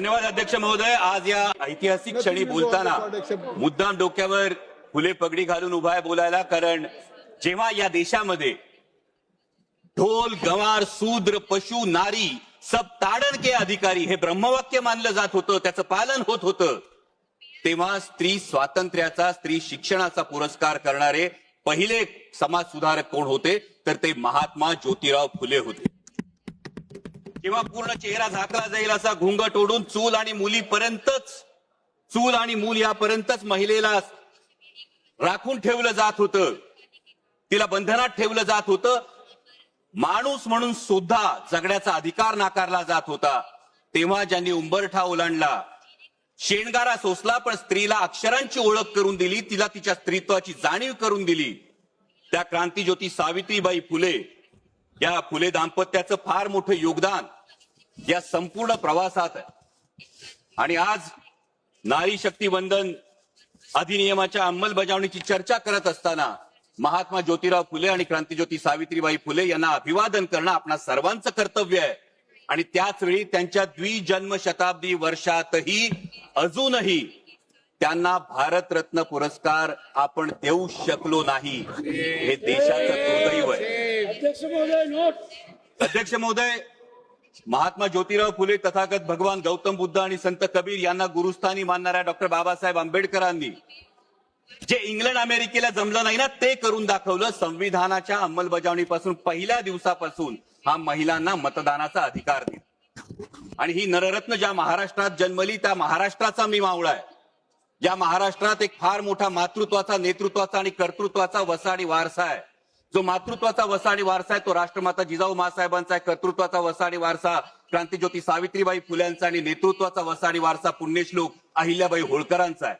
धन्यवाद अध्यक्ष महोदय. आज या ऐतिहासिक क्षणी बोलताना मुद्दाम डोक्यावर फुले पगडी घालून उभा आहे बोलायला, कारण जेव्हा या देशामध्ये ढोल गंवार शूद्र पशु नारी सब ताड़न के अधिकारी हे ब्रह्मवाक्य मानलं जात होतं, त्याचं पालन होत होतं, तेव्हा स्त्री स्वातंत्र्याचा स्त्री शिक्षणाचा पुरस्कार करणारे पहिले समाज सुधारक कोण होते तर ते महात्मा ज्योतिराव फुले होते. जेव्हा पूर्ण चेहरा झाकला जाईल असा घुंगट ओढून चूल आणि मूल यापर्यंतच महिलेला राखून ठेवलं जात होतं, तिला बंधनात ठेवलं जात होतं, माणूस म्हणून सुद्धा जगण्याचा अधिकार नाकारला जात होता, तेव्हा ज्यांनी उंबरठा ओलांडला, शेणगारा सोसला, पण स्त्रीला अक्षरांची ओळख करून दिली, तिला तिच्या स्त्रीत्वाची जाणीव करून दिली, त्या क्रांतीज्योती सावित्रीबाई फुले. या फुले दाम्पत्याचं फार मोठं योगदान या संपूर्ण प्रवासात आहे. आणि आज नारी शक्ती वंदन अधिनियमाच्या अंमलबजावणीची चर्चा करत असताना महात्मा ज्योतिराव फुले आणि क्रांतीज्योती सावित्रीबाई फुले यांना अभिवादन करणं आपणा सर्वांचं कर्तव्य आहे. आणि त्याच वेळी त्यांच्या द्विजन्म शताब्दी वर्षातही अजूनही त्यांना भारतरत्न पुरस्कार आपण देऊ शकलो नाही, हे देशाचं दुर्दैव आहे. अध्यक्ष महोदय, महात्मा ज्योतिराव फुले, तथागत भगवान गौतम बुद्ध आणि संत कबीर यांना गुरुस्थानी मानणाऱ्या डॉक्टर बाबासाहेब आंबेडकरांनी जे इंग्लंड अमेरिकेला जमलं नाही ना ते करून दाखवलं. संविधानाच्या अंमलबजावणीपासून पहिल्या दिवसापासून हा महिलांना मतदानाचा अधिकार दिला. आणि ही नररत्न ज्या महाराष्ट्रात जन्मली त्या महाराष्ट्राचा मी मावळा आहे. या महाराष्ट्रात एक फार मोठा मातृत्वाचा, नेतृत्वाचा आणि कर्तृत्वाचा वसाडी वारसा आहे. जो मातृत्वाचा वसाडी वारसा आहे तो राष्ट्रमाता जिजाऊ माँसाहेबांचा आहे, कर्तृत्वाचा वसाडी वारसा क्रांतीज्योती सावित्रीबाई फुल्यांचा आणि नेतृत्वाचा वसाडी वारसा पुण्यश्लोक अहिल्याबाई होळकरांचा आहे.